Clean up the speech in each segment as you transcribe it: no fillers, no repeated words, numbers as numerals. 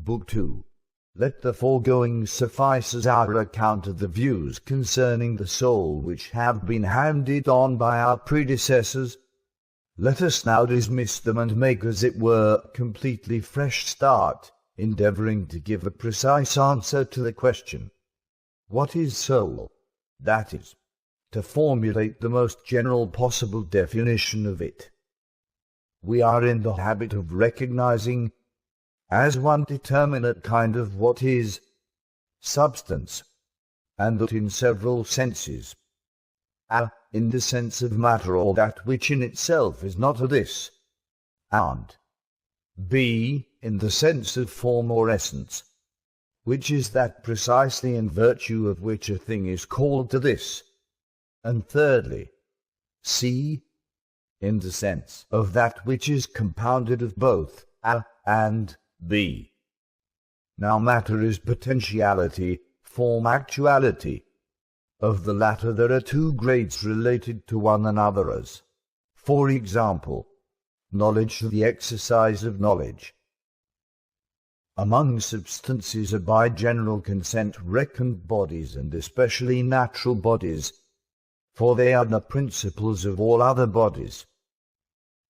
Book 2. Let the foregoing suffice as our account of the views concerning the soul which have been handed on by our predecessors. Let us now dismiss them and make, as it were, a completely fresh start, endeavoring to give a precise answer to the question, what is soul? That is, to formulate the most general possible definition of it. We are in the habit of recognizing as one determinate kind of what is substance, and that in several senses. A, in the sense of matter, or that which in itself is not a this, and B, in the sense of form or essence, which is that precisely in virtue of which a thing is called a this, and thirdly, C, in the sense of that which is compounded of both A and B. Now matter is potentiality, form actuality. Of the latter there are two grades related to one another as, for example, knowledge, the exercise of knowledge. Among substances are by general consent reckoned bodies, and especially natural bodies, for they are the principles of all other bodies.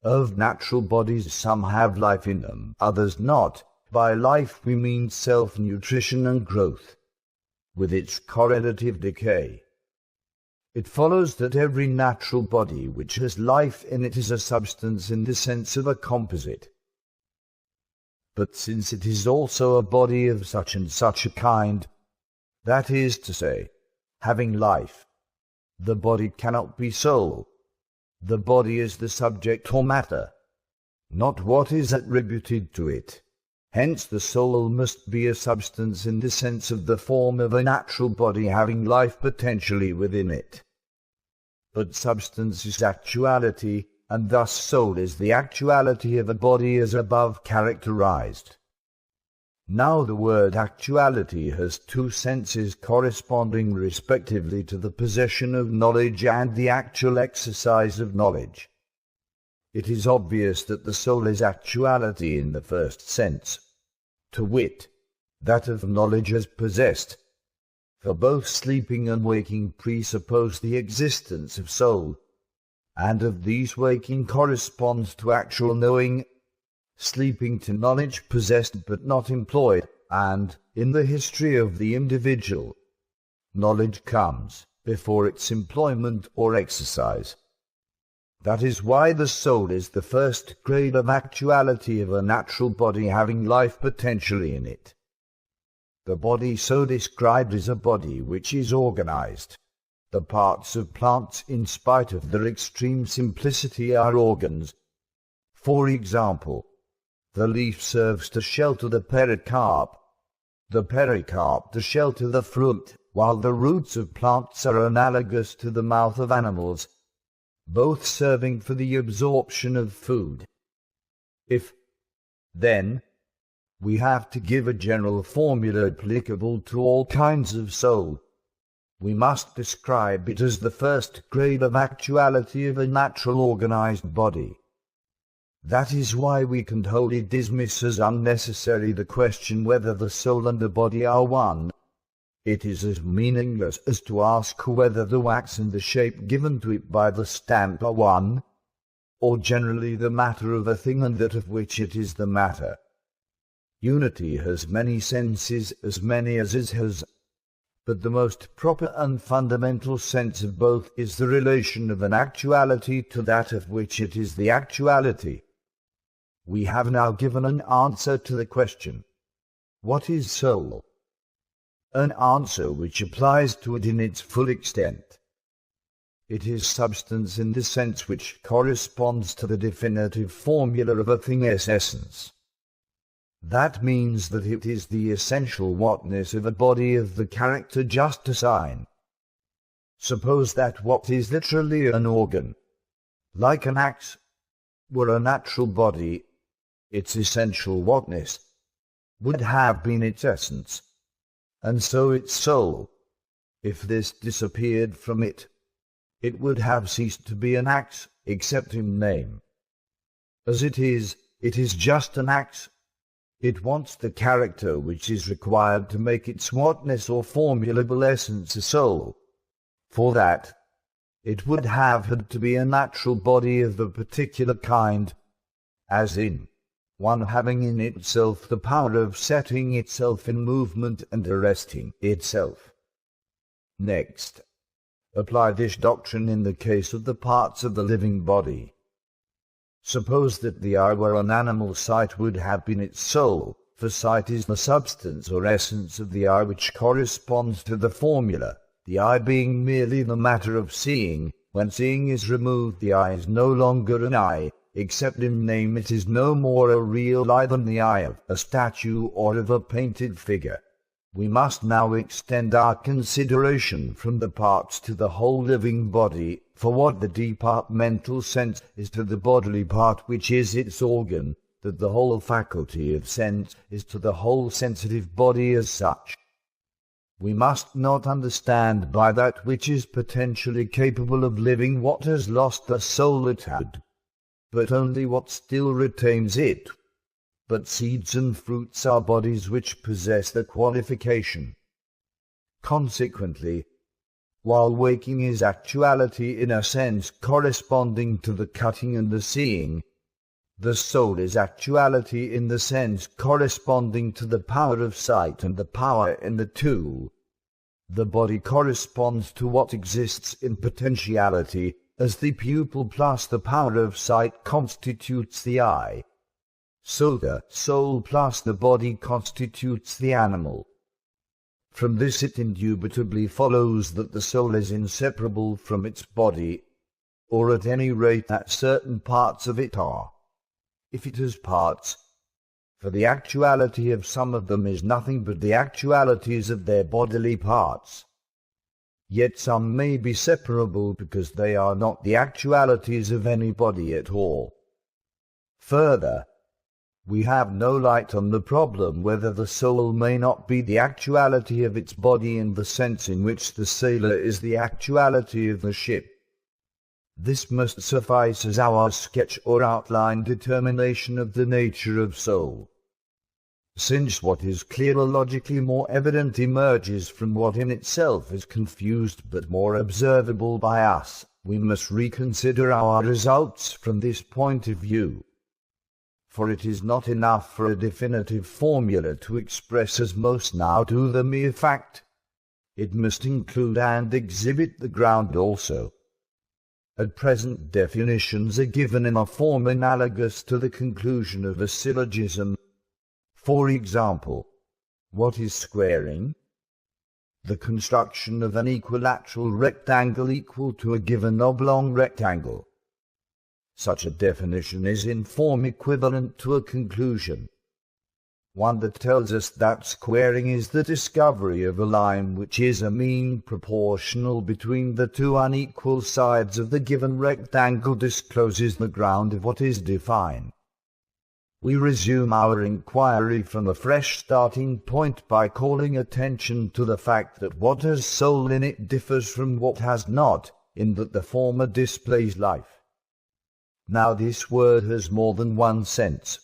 Of natural bodies some have life in them, others not. By life we mean self-nutrition and growth, with its correlative decay. It follows that every natural body which has life in it is a substance in the sense of a composite. But since it is also a body of such and such a kind, that is to say, having life, the body cannot be soul. The body is the subject or matter, not what is attributed to it. Hence the soul must be a substance in the sense of the form of a natural body having life potentially within it. But substance is actuality, and thus soul is the actuality of a body as above characterized. Now the word actuality has two senses corresponding respectively to the possession of knowledge and the actual exercise of knowledge. It is obvious that the soul is actuality in the first sense, to wit, that of knowledge as possessed, for both sleeping and waking presuppose the existence of soul, and of these waking corresponds to actual knowing, sleeping to knowledge possessed but not employed, and, in the history of the individual, knowledge comes before its employment or exercise. That is why the soul is the first grade of actuality of a natural body having life potentially in it. The body so described is a body which is organized. The parts of plants, in spite of their extreme simplicity, are organs. For example, the leaf serves to shelter the pericarp to shelter the fruit, while the roots of plants are analogous to the mouth of animals, both serving for the absorption of food. If, then, we have to give a general formula applicable to all kinds of soul, we must describe it as the first grade of actuality of a natural organized body. That is why we can wholly dismiss as unnecessary the question whether the soul and the body are one. It is as meaningless as to ask whether the wax and the shape given to it by the stamp are one, or generally the matter of a thing and that of which it is the matter. Unity has many senses, as many as it has, but the most proper and fundamental sense of both is the relation of an actuality to that of which it is the actuality. We have now given an answer to the question, what is soul? An answer which applies to it in its full extent. It is substance in the sense which corresponds to the definitive formula of a thing's essence. That means that it is the essential whatness of a body of the character just assigned. Suppose that what is literally an organ, like an axe, were a natural body, its essential whatness would have been its essence, and so its soul. If this disappeared from it, it would have ceased to be an axe, except in name. As it is just an axe. It wants the character which is required to make its whatness or formulable essence a soul. For that, it would have had to be a natural body of a particular kind, as in, one having in itself the power of setting itself in movement and arresting itself. Next, apply this doctrine in the case of the parts of the living body. Suppose that the eye were an animal, sight would have been its soul, for sight is the substance or essence of the eye which corresponds to the formula, the eye being merely the matter of seeing. When seeing is removed, the eye is no longer an eye, except in name it is no more a real eye than the eye of a statue or of a painted figure. We must now extend our consideration from the parts to the whole living body, for what the departmental sense is to the bodily part which is its organ, that the whole faculty of sense is to the whole sensitive body as such. We must not understand by that which is potentially capable of living what has lost the soul it had, but only what still retains it. But seeds and fruits are bodies which possess the qualification. Consequently, while waking is actuality in a sense corresponding to the cutting and the seeing, the soul is actuality in the sense corresponding to the power of sight and the power in the two. The body corresponds to what exists in potentiality, as the pupil plus the power of sight constitutes the eye. So the soul plus the body constitutes the animal. From this it indubitably follows that the soul is inseparable from its body, or at any rate that certain parts of it are, if it has parts, for the actuality of some of them is nothing but the actualities of their bodily parts. Yet some may be separable because they are not the actualities of any body at all. Further, we have no light on the problem whether the soul may not be the actuality of its body in the sense in which the sailor is the actuality of the ship. This must suffice as our sketch or outline determination of the nature of soul. Since what is clearer logically more evident emerges from what in itself is confused but more observable by us, we must reconsider our results from this point of view. For it is not enough for a definitive formula to express as most now do the mere fact. It must include and exhibit the ground also. At present definitions are given in a form analogous to the conclusion of a syllogism. For example, what is squaring? The construction of an equilateral rectangle equal to a given oblong rectangle. Such a definition is in form equivalent to a conclusion, one that tells us that squaring is the discovery of a line which is a mean proportional between the two unequal sides of the given rectangle discloses the ground of what is defined. We resume our inquiry from a fresh starting point by calling attention to the fact that what has soul in it differs from what has not, in that the former displays life. Now this word has more than one sense,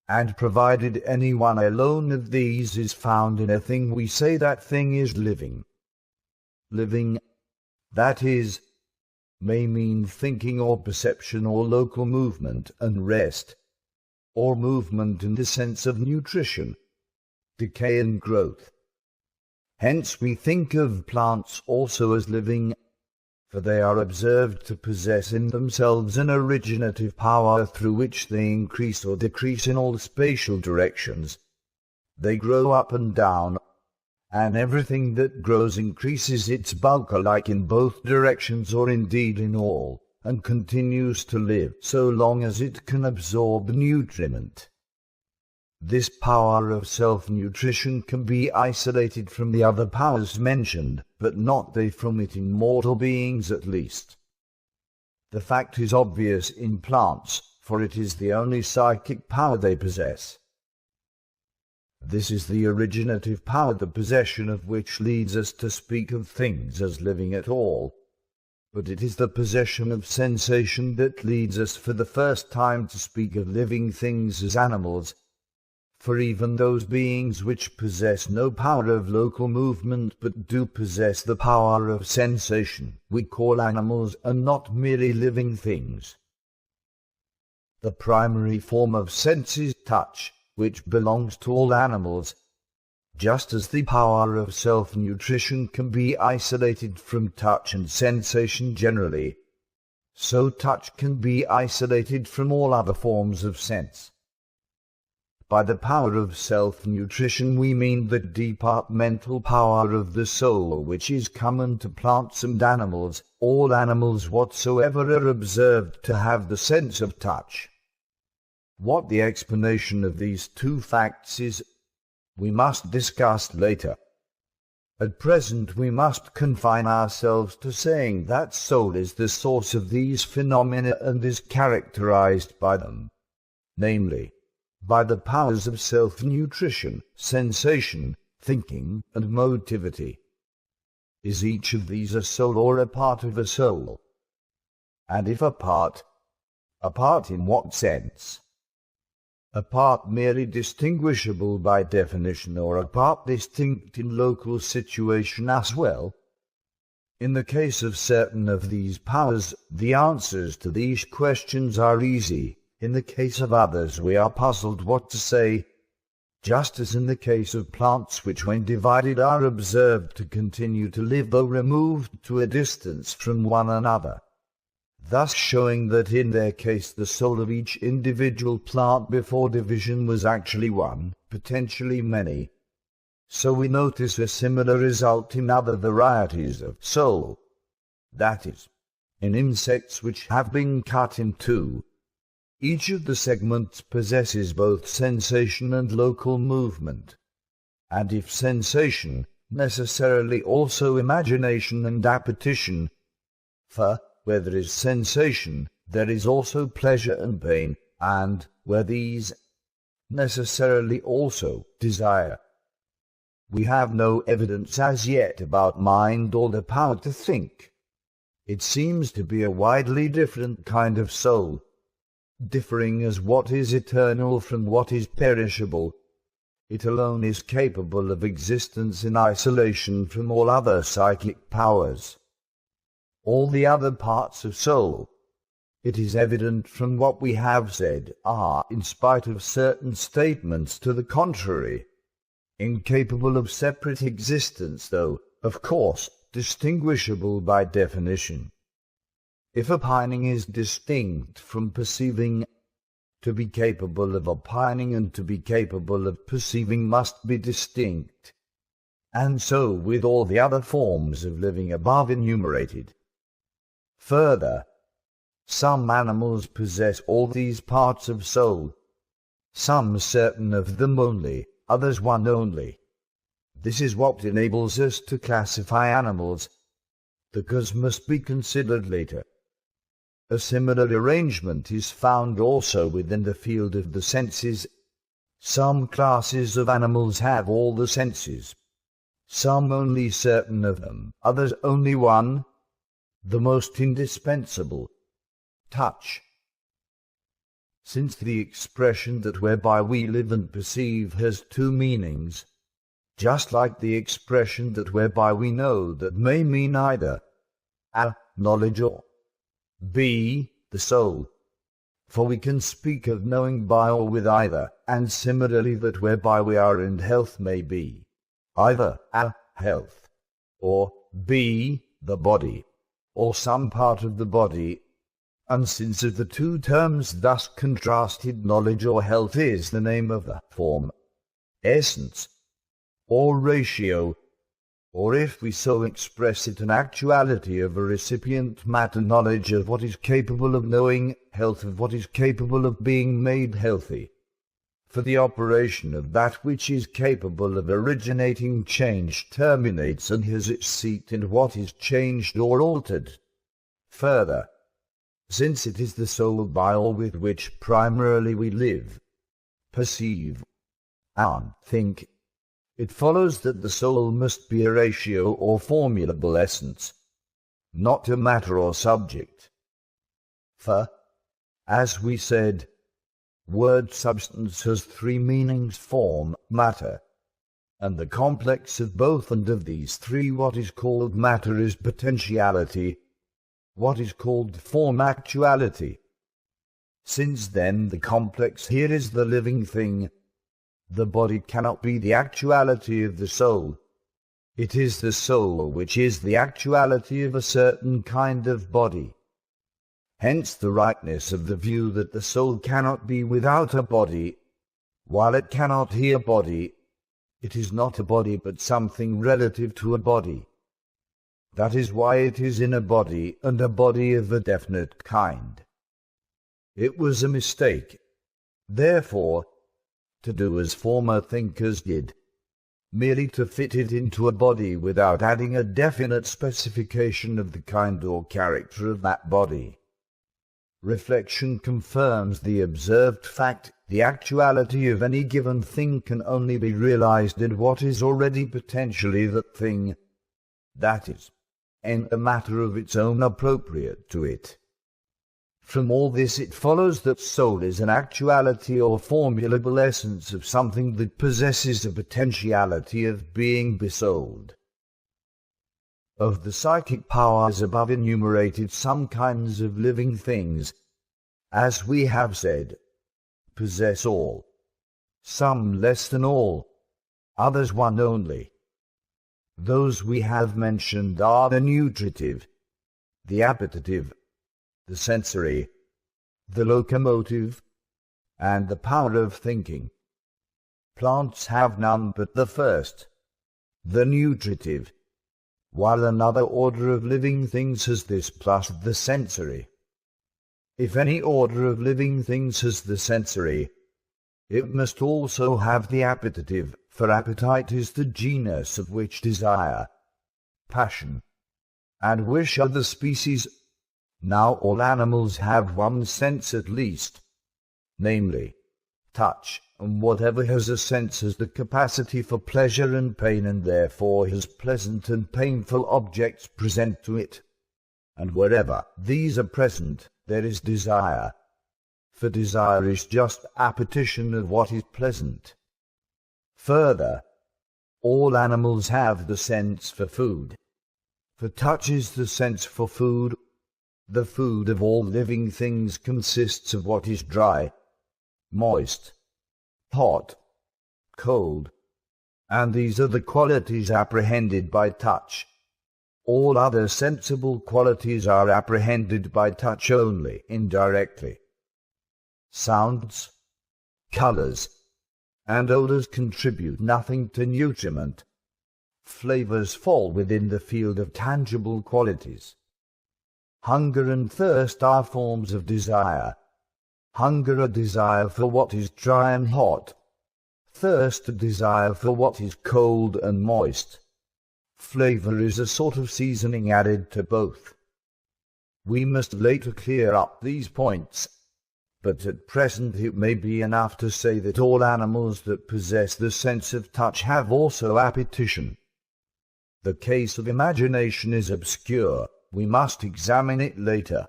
and provided any one alone of these is found in a thing, we say that thing is living. Living, that is, may mean thinking or perception or local movement and rest, or movement in the sense of nutrition, decay and growth. Hence we think of plants also as living, for they are observed to possess in themselves an originative power through which they increase or decrease in all spatial directions. They grow up and down, and everything that grows increases its bulk alike in both directions or indeed in all, and continues to live so long as it can absorb nutriment. This power of self-nutrition can be isolated from the other powers mentioned, but not they from it in mortal beings at least. The fact is obvious in plants, for it is the only psychic power they possess. This is the originative power, the possession of which leads us to speak of things as living at all. But it is the possession of sensation that leads us for the first time to speak of living things as animals. For even those beings which possess no power of local movement but do possess the power of sensation, we call animals, and not merely living things. The primary form of sense is touch, which belongs to all animals. Just as the power of self-nutrition can be isolated from touch and sensation generally, so touch can be isolated from all other forms of sense. By the power of self-nutrition we mean the departmental power of the soul which is common to plants and animals. All animals whatsoever are observed to have the sense of touch. What the explanation of these two facts is, we must discuss later. At present we must confine ourselves to saying that soul is the source of these phenomena and is characterized by them, namely, by the powers of self-nutrition, sensation, thinking, and motivity. Is each of these a soul or a part of a soul? And if a part in what sense? A part merely distinguishable by definition, or a part distinct in local situation as well? In the case of certain of these powers, the answers to these questions are easy. In the case of others we are puzzled what to say, just as in the case of plants which when divided are observed to continue to live though removed to a distance from one another, thus showing that in their case the soul of each individual plant before division was actually one, potentially many. So we notice a similar result in other varieties of soul, that is, in insects which have been cut in two. Each of the segments possesses both sensation and local movement, and if sensation, necessarily also imagination and appetition. For where there is sensation, there is also pleasure and pain, and where these, necessarily also desire. We have no evidence as yet about mind or the power to think. It seems to be a widely different kind of soul, differing as what is eternal from what is perishable. It alone is capable of existence in isolation from all other psychic powers. All the other parts of soul, it is evident from what we have said, are, in spite of certain statements to the contrary, incapable of separate existence, though, of course, distinguishable by definition. If opining is distinct from perceiving, to be capable of opining and to be capable of perceiving must be distinct, and so with all the other forms of living above enumerated. Further, some animals possess all these parts of soul, some certain of them only, others one only. This is what enables us to classify animals. The cause must be considered later. A similar arrangement is found also within the field of the senses. Some classes of animals have all the senses, some only certain of them, others only one, the most indispensable, touch. Since the expression that whereby we live and perceive has two meanings, just like the expression that whereby we know that may mean either a, knowledge, or b, the soul. For we can speak of knowing by or with either, and similarly that whereby we are in health may be either a, health, or b, the body, or some part of the body. And since of the two terms thus contrasted, knowledge or health is the name of the form, essence, or ratio, or if we so express it, an actuality of a recipient matter, knowledge of what is capable of knowing, health of what is capable of being made healthy. For the operation of that which is capable of originating change terminates and has its seat in what is changed or altered. Further, since it is the soul by or with which primarily we live, perceive, and think, it follows that the soul must be a ratio or formulable essence, not a matter or subject. For, as we said, Word substance has three meanings: form, matter, and the complex of both, and of these three what is called matter is potentiality, what is called form actuality. Since then the complex here is the living thing, the body cannot be the actuality of the soul. It is the soul which is the actuality of a certain kind of body. Hence the rightness of the view that the soul cannot be without a body. While it cannot be a body, it is not a body but something relative to a body. That is why it is in a body, and a body of a definite kind. It was a mistake, therefore, to do as former thinkers did, merely to fit it into a body without adding a definite specification of the kind or character of that body. Reflection confirms the observed fact: the actuality of any given thing can only be realized in what is already potentially that thing, that is, in a matter of its own appropriate to it. From all this it follows that soul is an actuality or formulable essence of something that possesses a potentiality of being besouled. Of the psychic powers above enumerated, some kinds of living things, as we have said, possess all, some less than all, others one only. Those we have mentioned are the nutritive, the appetitive, the sensory, the locomotive, and the power of thinking. Plants have none but the first, the nutritive, while another order of living things has this plus the sensory. If any order of living things has the sensory, it must also have the appetitive, for appetite is the genus of which desire, passion, and wish are the species. Now all animals have one sense at least, namely, touch, and whatever has a sense has the capacity for pleasure and pain, and therefore has pleasant and painful objects present to it. And wherever these are present, there is desire, for desire is just appetition of what is pleasant. Further, all animals have the sense for food, for touch is the sense for food. The food of all living things consists of what is dry, moist, hot, cold, and these are the qualities apprehended by touch. All other sensible qualities are apprehended by touch only, indirectly. Sounds, colors, and odors contribute nothing to nutriment. Flavors fall within the field of tangible qualities. Hunger and thirst are forms of desire. Hunger a desire for what is dry and hot. Thirst a desire for what is cold and moist. Flavor is a sort of seasoning added to both. We must later clear up these points, but at present it may be enough to say that all animals that possess the sense of touch have also appetition. The case of imagination is obscure. We must examine it later.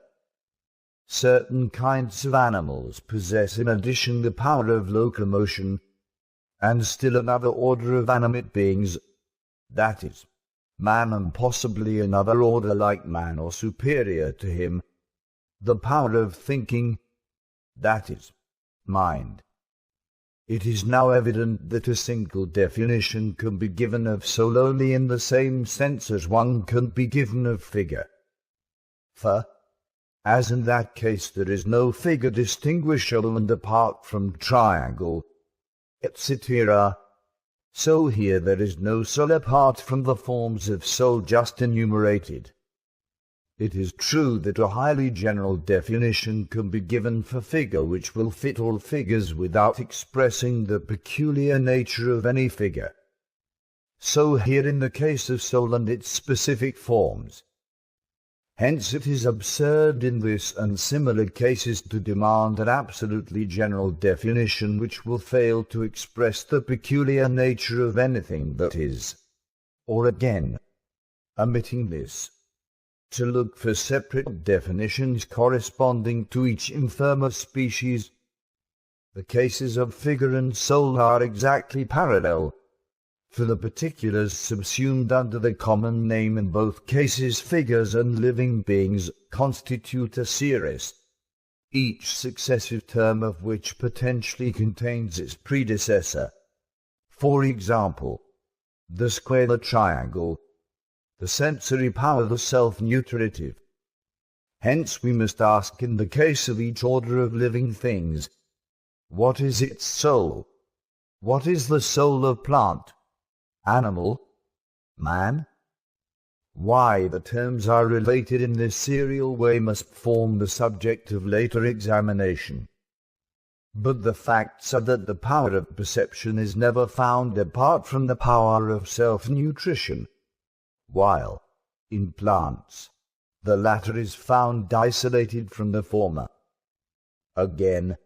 Certain kinds of animals possess in addition the power of locomotion, and still another order of animate beings, that is, man, and possibly another order like man or superior to him, the power of thinking, that is, mind. It is now evident that a single definition can be given of soul only in the same sense as one can be given of figure. For, as in that case there is no figure distinguishable and apart from triangle, etc., so here there is no soul apart from the forms of soul just enumerated. It is true that a highly general definition can be given for figure which will fit all figures without expressing the peculiar nature of any figure. So here in the case of soul and its specific forms. Hence it is absurd in this and similar cases to demand an absolutely general definition which will fail to express the peculiar nature of anything that is. Or again, omitting this, to look for separate definitions corresponding to each infirmer species. The cases of figure and soul are exactly parallel, for the particulars subsumed under the common name in both cases, figures and living beings, constitute a series, each successive term of which potentially contains its predecessor. For example, the square, the triangle, the sensory power, the self-nutritive. Hence we must ask in the case of each order of living things, what is its soul? What is the soul of plant, animal, man? Why the terms are related in this serial way must form the subject of later examination. But the facts are that the power of perception is never found apart from the power of self-nutrition, while, in plants, the latter is found isolated from the former. Again,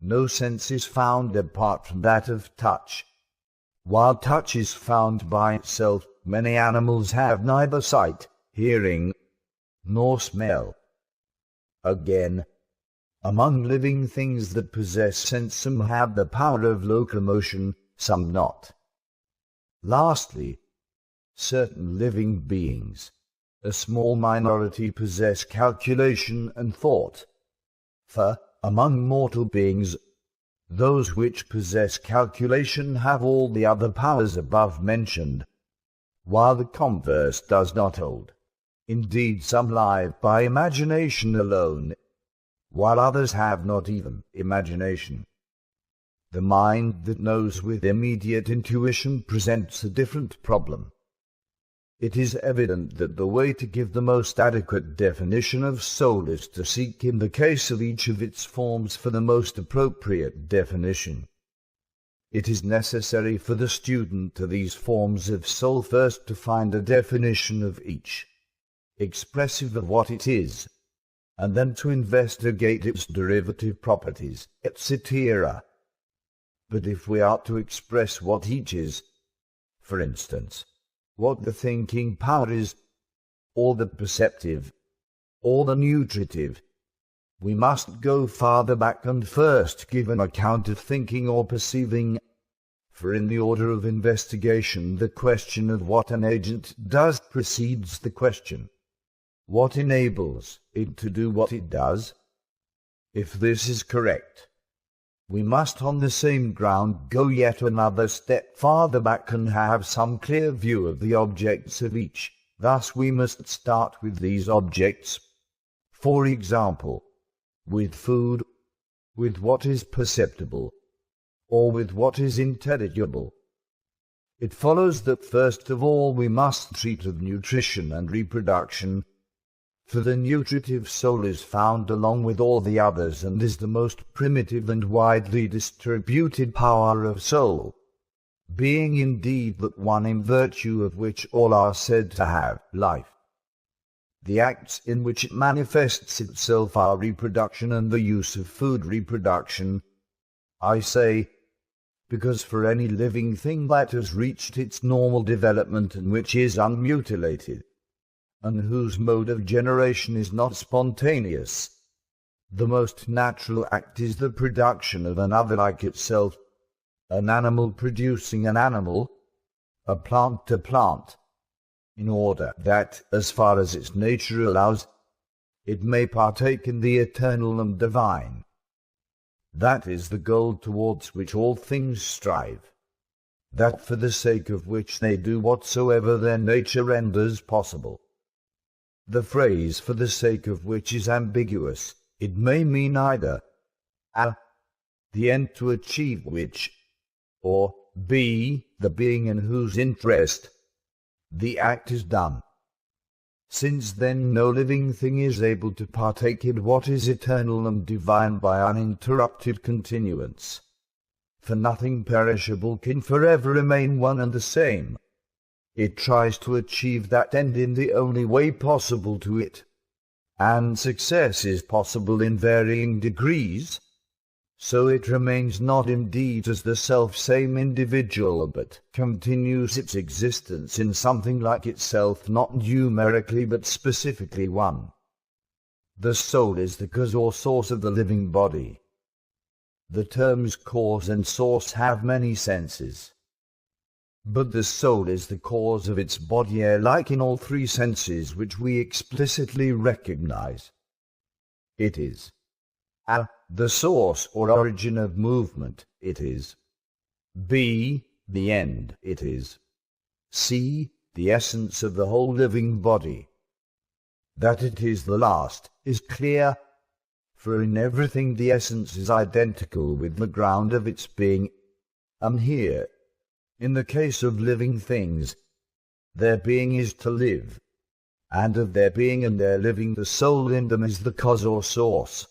no sense is found apart from that of touch. While touch is found by itself, many animals have neither sight, hearing, nor smell. Again, among living things that possess sense, some have the power of locomotion, some not. Lastly, certain living beings, a small minority, possess calculation and thought. For, among mortal beings, those which possess calculation have all the other powers above mentioned, while the converse does not hold. Indeed, some live by imagination alone, while others have not even imagination. The mind that knows with immediate intuition presents a different problem. It is evident that the way to give the most adequate definition of soul is to seek in the case of each of its forms for the most appropriate definition. It is necessary for the student of these forms of soul first to find a definition of each, expressive of what it is, and then to investigate its derivative properties, etc. But if we are to express what each is, for instance, what the thinking power is, or the perceptive, or the nutritive, we must go farther back and first give an account of thinking or perceiving, for in the order of investigation the question of what an agent does precedes the question, what enables it to do what it does? If this is correct, we must on the same ground go yet another step farther back and have some clear view of the objects of each. Thus we must start with these objects. For example, with food, with what is perceptible, or with what is intelligible. It follows that first of all we must treat of nutrition and reproduction, for the nutritive soul is found along with all the others and is the most primitive and widely distributed power of soul, being indeed but one in virtue of which all are said to have life. The acts in which it manifests itself are reproduction and the use of food. Reproduction, I say, because for any living thing that has reached its normal development and which is unmutilated, and whose mode of generation is not spontaneous, the most natural act is the production of another like itself, an animal producing an animal, a plant a plant, in order that, as far as its nature allows, it may partake in the eternal and divine. That is the goal towards which all things strive, that for the sake of which they do whatsoever their nature renders possible. The phrase for the sake of which is ambiguous. It may mean either a, the end to achieve which, or b, the being in whose interest the act is done. Since then no living thing is able to partake in what is eternal and divine by uninterrupted continuance, for nothing perishable can forever remain one and the same. It tries to achieve that end in the only way possible to it, and success is possible in varying degrees, so it remains not indeed as the self-same individual, but continues its existence in something like itself, not numerically but specifically one. The soul is the cause or source of the living body. The terms cause and source have many senses. But the soul is the cause of its body like in all three senses which we explicitly recognize. It is a. The source or origin of movement, it is b. The end, it is c. The essence of the whole living body. That it is the last is clear, for in everything the essence is identical with the ground of its being, and here, in the case of living things, their being is to live, and of their being and their living the soul in them is the cause or source.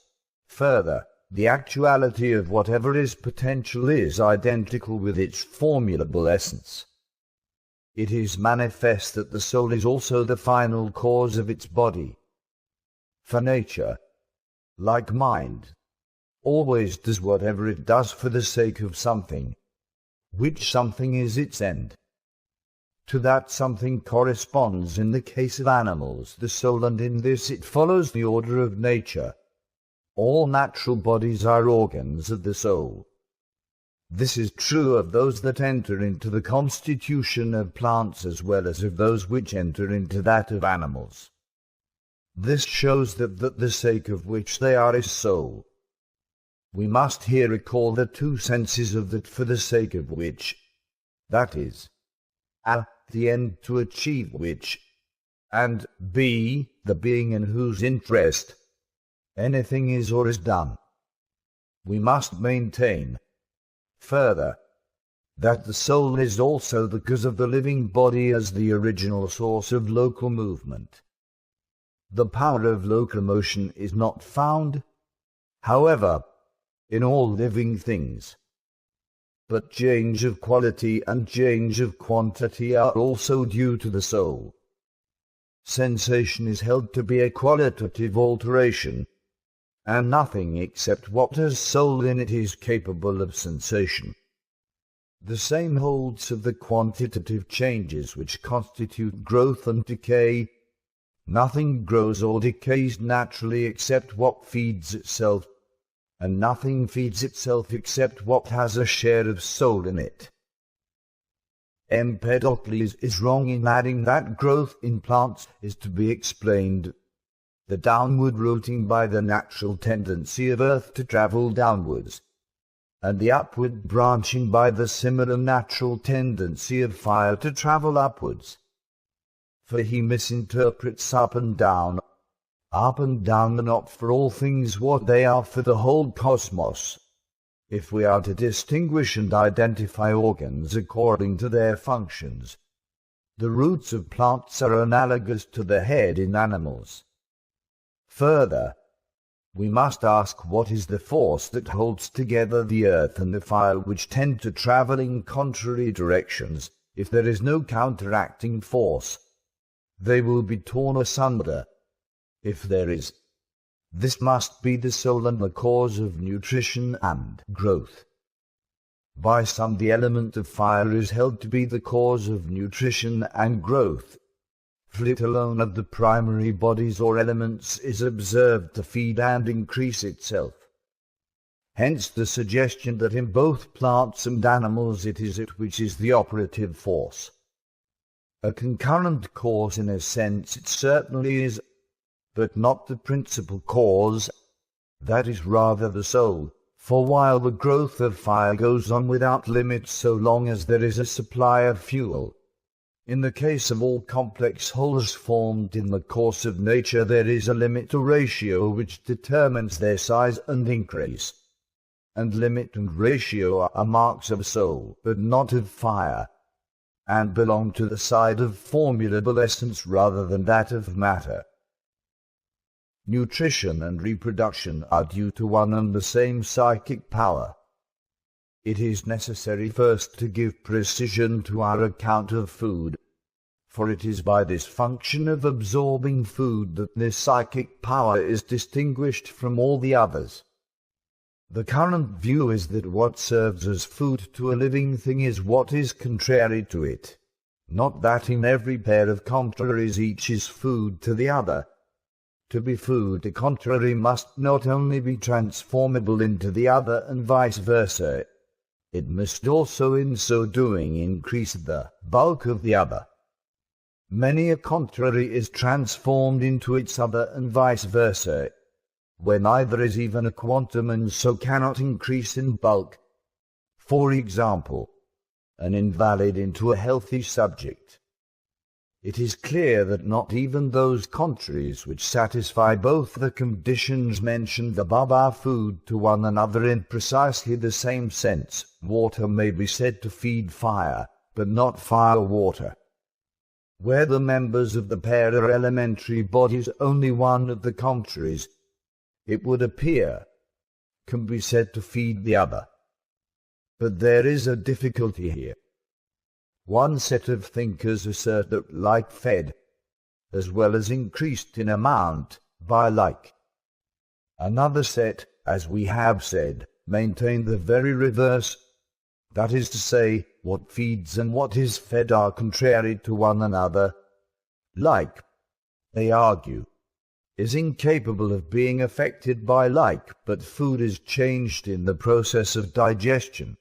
Further, the actuality of whatever is potential is identical with its formulable essence. It is manifest that the soul is also the final cause of its body. For nature, like mind, always does whatever it does for the sake of something, which something is its end. To that something corresponds in the case of animals the soul, and in this it follows the order of nature. All natural bodies are organs of the soul. This is true of those that enter into the constitution of plants as well as of those which enter into that of animals. This shows that the sake of which they are is soul. We must here recall the two senses of that for the sake of which, that is, a. The end to achieve which, and b. The being in whose interest anything is or is done. We must maintain, further, that the soul is also the cause of the living body as the original source of local movement. The power of locomotion is not found, however, in all living things. But change of quality and change of quantity are also due to the soul. Sensation is held to be a qualitative alteration, and nothing except what has soul in it is capable of sensation. The same holds of the quantitative changes which constitute growth and decay. Nothing grows or decays naturally except what feeds itself, and nothing feeds itself except what has a share of soul in it. Empedocles is wrong in adding that growth in plants is to be explained, the downward rooting by the natural tendency of earth to travel downwards, and the upward branching by the similar natural tendency of fire to travel upwards. For he misinterprets up and down are not for all things what they are for the whole cosmos. If we are to distinguish and identify organs according to their functions, the roots of plants are analogous to the head in animals. Further, we must ask what is the force that holds together the earth and the fire which tend to travel in contrary directions. If there is no counteracting force, they will be torn asunder. If there is, this must be the soul and the cause of nutrition and growth. By some the element of fire is held to be the cause of nutrition and growth, for it alone of the primary bodies or elements is observed to feed and increase itself. Hence the suggestion that in both plants and animals it is it which is the operative force. A concurrent cause in a sense it certainly is, but not the principal cause, that is rather the soul, for while the growth of fire goes on without limit so long as there is a supply of fuel, in the case of all complex wholes formed in the course of nature there is a limit or ratio which determines their size and increase, and limit and ratio are marks of soul, but not of fire, and belong to the side of formulable essence rather than that of matter. Nutrition and reproduction are due to one and the same psychic power. It is necessary first to give precision to our account of food, for it is by this function of absorbing food that this psychic power is distinguished from all the others. The current view is that what serves as food to a living thing is what is contrary to it, not that in every pair of contraries each is food to the other. To be food, the contrary must not only be transformable into the other and vice versa, it must also in so doing increase the bulk of the other. Many a contrary is transformed into its other and vice versa, where neither is even a quantum and so cannot increase in bulk. For example, an invalid into a healthy subject. It is clear that not even those contraries which satisfy both the conditions mentioned above are food to one another in precisely the same sense. Water may be said to feed fire, but not fire water. Where the members of the pair are elementary bodies, only one of the contraries, it would appear, can be said to feed the other. But there is a difficulty here. One set of thinkers assert that like fed, as well as increased in amount, by like. Another set, as we have said, maintain the very reverse. That is to say, what feeds and what is fed are contrary to one another. Like, they argue, is incapable of being affected by like, but food is changed in the process of digestion,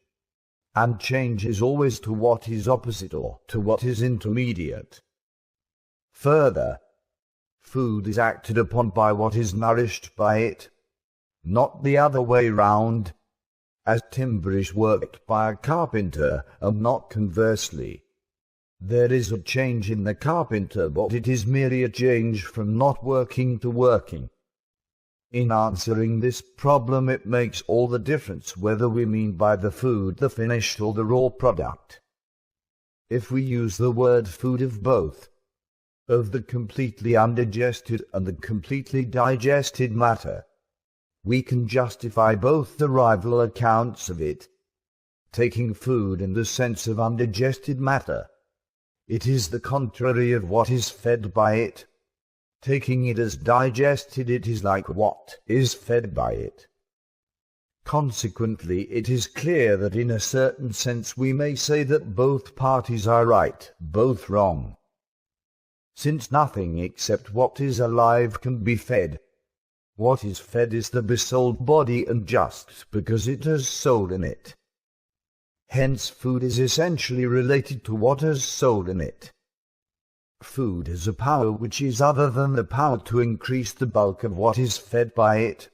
and change is always to what is opposite or to what is intermediate. Further, food is acted upon by what is nourished by it, not the other way round, as timber is worked by a carpenter, and not conversely. There is a change in the carpenter, but it is merely a change from not working to working. In answering this problem, it makes all the difference whether we mean by the food the finished or the raw product. If we use the word food of both, of the completely undigested and the completely digested matter, we can justify both the rival accounts of it. Taking food in the sense of undigested matter, it is the contrary of what is fed by it. Taking it as digested, it is like what is fed by it. Consequently, it is clear that in a certain sense we may say that both parties are right, both wrong. Since nothing except what is alive can be fed, what is fed is the besouled body, and just because it has soul in it. Hence food is essentially related to what has soul in it. Food has a power which is other than the power to increase the bulk of what is fed by it.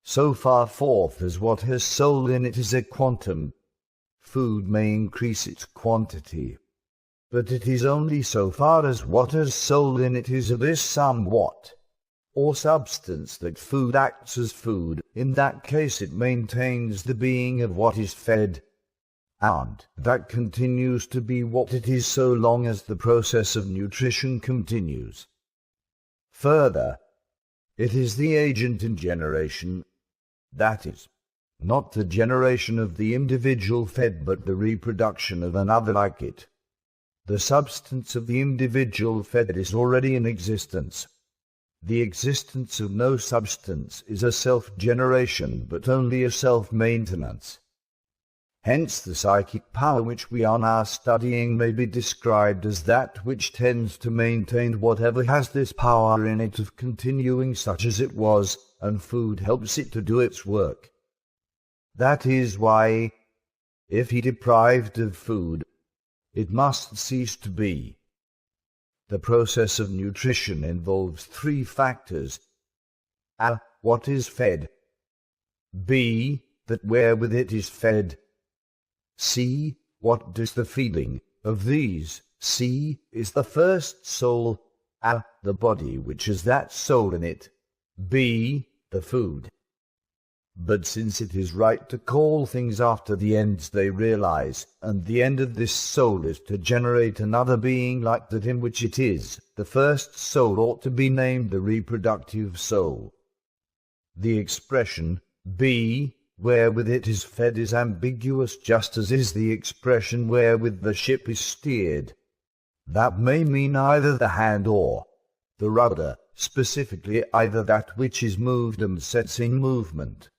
So far forth as what has soul in it is a quantum, food may increase its quantity. But it is only so far as what has soul in it is of this somewhat, or substance, that food acts as food. In that case it maintains the being of what is fed, and that continues to be what it is so long as the process of nutrition continues. Further, it is the agent in generation, that is, not the generation of the individual fed, but the reproduction of another like it. The substance of the individual fed is already in existence. The existence of no substance is a self-generation, but only a self-maintenance. Hence the psychic power which we are now studying may be described as that which tends to maintain whatever has this power in it of continuing such as it was, and food helps it to do its work. That is why, if he deprived of food, it must cease to be. The process of nutrition involves three factors: a. What is fed; b. that wherewith it is fed; c. what does the feeding. Of these, c. is the first soul, a. the body which has that soul in it, b. the food. But since it is right to call things after the ends they realize, and the end of this soul is to generate another being like that in which it is, the first soul ought to be named the reproductive soul. The expression, b. wherewith it is fed, is ambiguous, just as is the expression wherewith the ship is steered. That may mean either the hand or the rudder, specifically either that which is moved and sets in movement,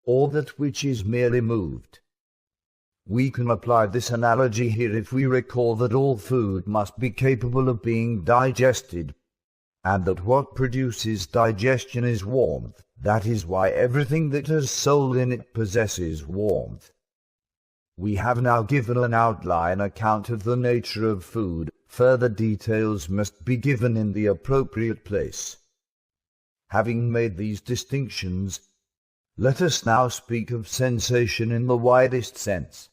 or that which is merely moved. We can apply this analogy here if we recall that all food must be capable of being digested. and that what produces digestion is warmth. That is why everything that has soul in it possesses warmth. We have now given an outline account of the nature of food. Further details must be given in the appropriate place. Having made these distinctions, let us now speak of sensation in the widest sense.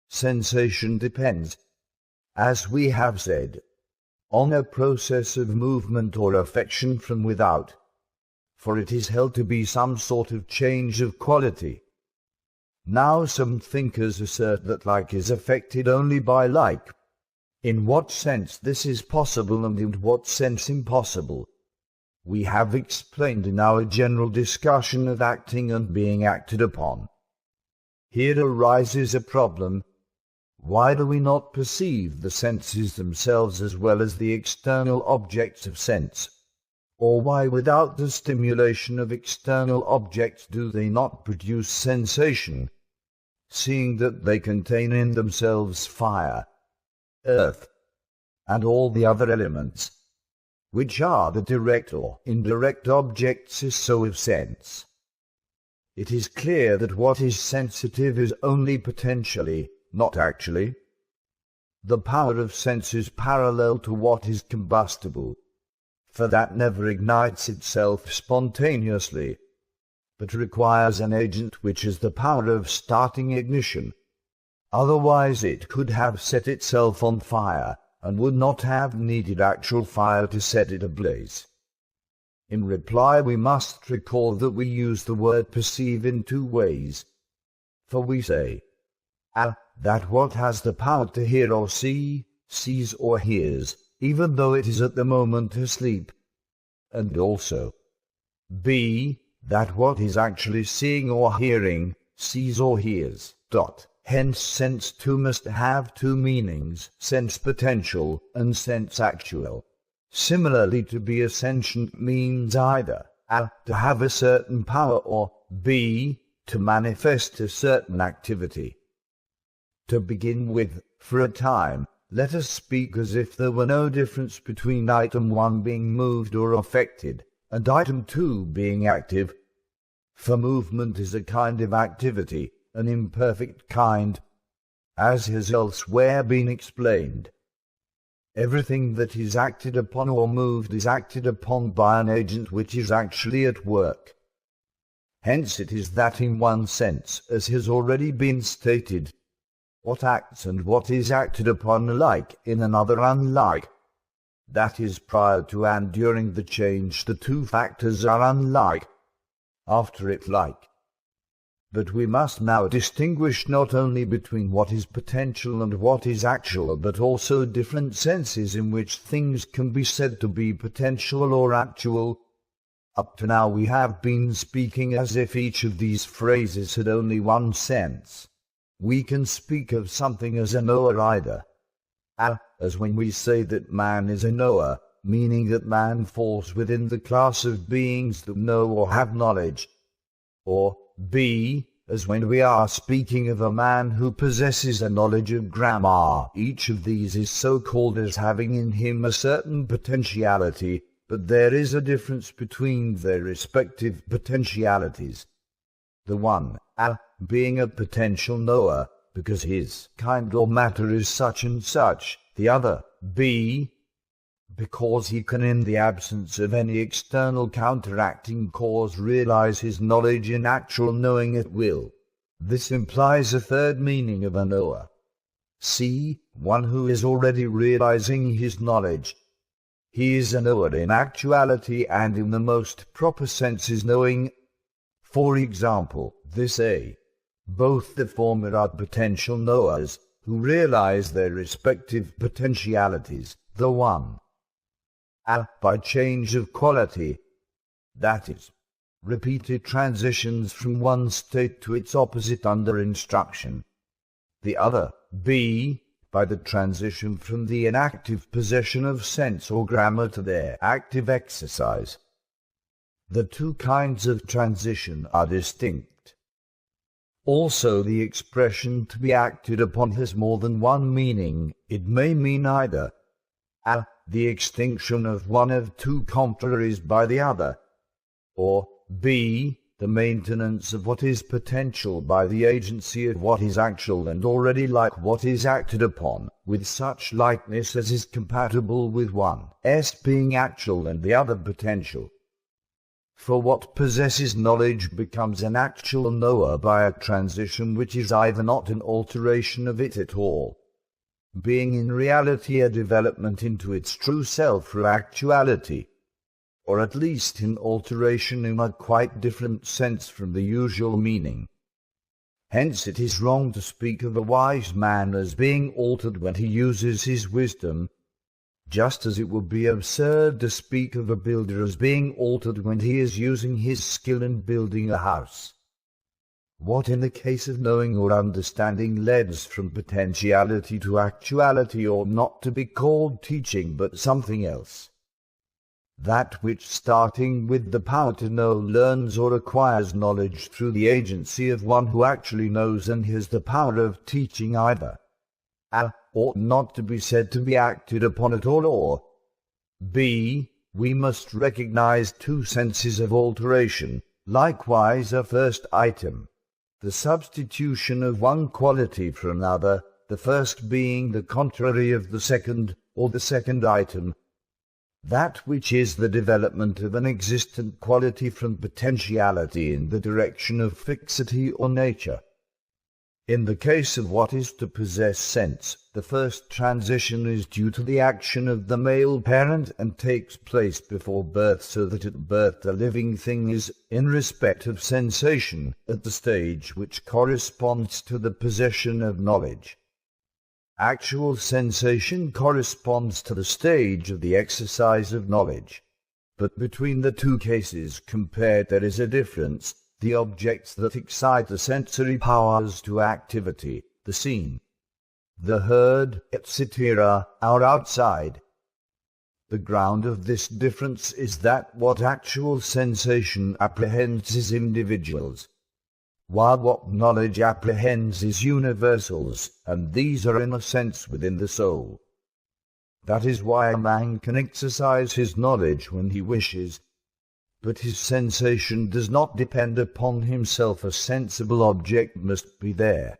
Sensation depends, as we have said, on a process of movement or affection from without, for it is held to be some sort of change of quality. Now some thinkers assert that like is affected only by like. In what sense this is possible and in what sense impossible, we have explained in our general discussion of acting and being acted upon. Here arises a problem. Why do we not perceive the senses themselves as well as the external objects of sense? Or why without the stimulation of external objects do they not produce sensation, seeing that they contain in themselves fire, earth, and all the other elements, which are the direct or indirect objects so of sense? It is clear that what is sensitive is only potentially, not actually. The power of sense is parallel to what is combustible, for that never ignites itself spontaneously, but requires an agent which has the power of starting ignition. Otherwise it could have set itself on fire, and would not have needed actual fire to set it ablaze. In reply, we must recall that we use the word perceive in two ways. For we say, that what has the power to hear or see, sees or hears, even though it is at the moment asleep. And also, b, that what is actually seeing or hearing, sees or hears. Hence sense too must have two meanings, sense potential and sense actual. Similarly, to be a sentient means either to have a certain power or b, to manifest a certain activity. To begin with, for a time, let us speak as if there were no difference between item 1 being moved or affected, and item 2 being active. For movement is a kind of activity, an imperfect kind, as has elsewhere been explained. Everything that is acted upon or moved is acted upon by an agent which is actually at work. Hence it is that in one sense, as has already been stated, what acts and what is acted upon alike, in another unlike. That is, prior to and during the change the two factors are unlike, after it like. But we must now distinguish not only between what is potential and what is actual, but also different senses in which things can be said to be potential or actual. Up to now we have been speaking as if each of these phrases had only one sense. We can speak of something as a knower either, as when we say that man is a knower, meaning that man falls within the class of beings that know or have knowledge, or b, as when we are speaking of a man who possesses a knowledge of grammar. Each of these is so called as having in him a certain potentiality, but there is a difference between their respective potentialities. The one, being a potential knower, because his kind or matter is such and such, the other, b, because he can in the absence of any external counteracting cause realize his knowledge in actual knowing at will. This implies a third meaning of a knower. C, one who is already realizing his knowledge. He is a knower in actuality and in the most proper sense is knowing. For example, this A. Both the former are potential knowers, who realize their respective potentialities, the one by change of quality, that is, repeated transitions from one state to its opposite under instruction. The other, b, by the transition from the inactive possession of sense or grammar to their active exercise. The two kinds of transition are distinct. Also, the expression to be acted upon has more than one meaning. It may mean either the extinction of one of two contraries by the other, or b. the maintenance of what is potential by the agency of what is actual and already like what is acted upon, with such likeness as is compatible with one s being actual and the other potential. For what possesses knowledge becomes an actual knower by a transition which is either not an alteration of it at all, being in reality a development into its true self through actuality, or at least an alteration in a quite different sense from the usual meaning. Hence it is wrong to speak of a wise man as being altered when he uses his wisdom, just as it would be absurd to speak of a builder as being altered when he is using his skill in building a house. What in the case of knowing or understanding leads from potentiality to actuality ought not to be called teaching but something else. That which, starting with the power to know, learns or acquires knowledge through the agency of one who actually knows and has the power of teaching either a. ought not to be said to be acted upon at all, or b. we must recognize two senses of alteration, likewise a first item, the substitution of one quality for another, the first being the contrary of the second, or the second item, that which is the development of an existent quality from potentiality in the direction of fixity or nature. In the case of what is to possess sense, the first transition is due to the action of the male parent and takes place before birth, so that at birth the living thing is, in respect of sensation, at the stage which corresponds to the possession of knowledge. Actual sensation corresponds to the stage of the exercise of knowledge. But between the two cases compared there is a difference. The objects that excite the sensory powers to activity, the seen, the heard, etc., are outside. The ground of this difference is that what actual sensation apprehends is individuals, while what knowledge apprehends is universals, and these are in a sense within the soul. That is why a man can exercise his knowledge when he wishes, but his sensation does not depend upon himself. A sensible object must be there.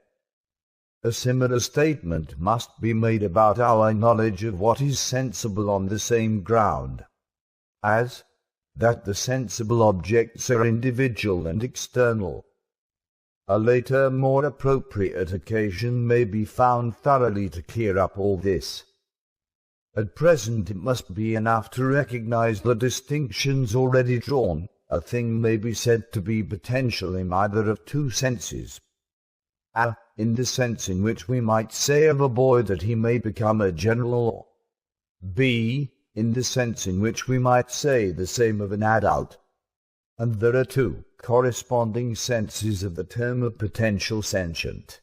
A similar statement must be made about our knowledge of what is sensible on the same ground, as that the sensible objects are individual and external. A later, more appropriate occasion may be found thoroughly to clear up all this. At present it must be enough to recognize the distinctions already drawn. A thing may be said to be potential in either of two senses. A. in the sense in which we might say of a boy that he may become a general, or b. in the sense in which we might say the same of an adult. And there are two corresponding senses of the term of potential sentient.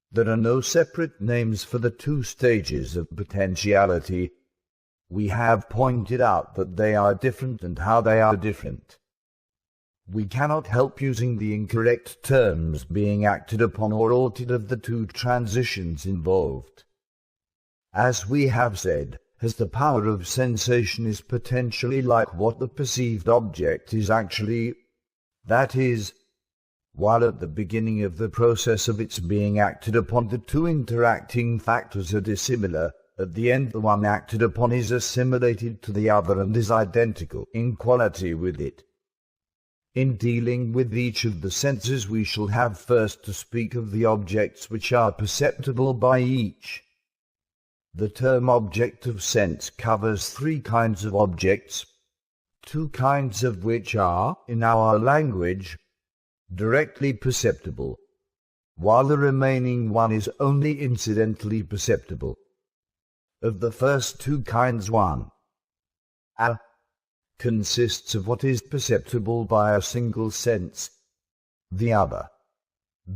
There are no separate names for the two stages of potentiality. We have pointed out that they are different and how they are different. We cannot help using the incorrect terms being acted upon or altered of the two transitions involved. As we have said, as the power of sensation is potentially like what the perceived object is actually, that is, while at the beginning of the process of its being acted upon the two interacting factors are dissimilar, at the end the one acted upon is assimilated to the other and is identical in quality with it. In dealing with each of the senses we shall have first to speak of the objects which are perceptible by each. The term object of sense covers three kinds of objects, two kinds of which are, in our language, directly perceptible, while the remaining one is only incidentally perceptible. Of the first two kinds, one, a, consists of what is perceptible by a single sense, the other,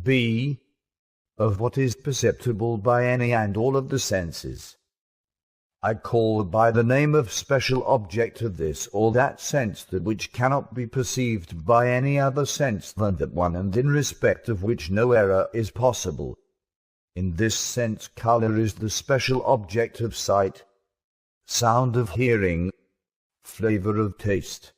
b, of what is perceptible by any and all of the senses. I call by the name of special object of this or that sense that which cannot be perceived by any other sense than that one, and in respect of which no error is possible. In this sense colour is the special object of sight, sound of hearing, flavor of taste.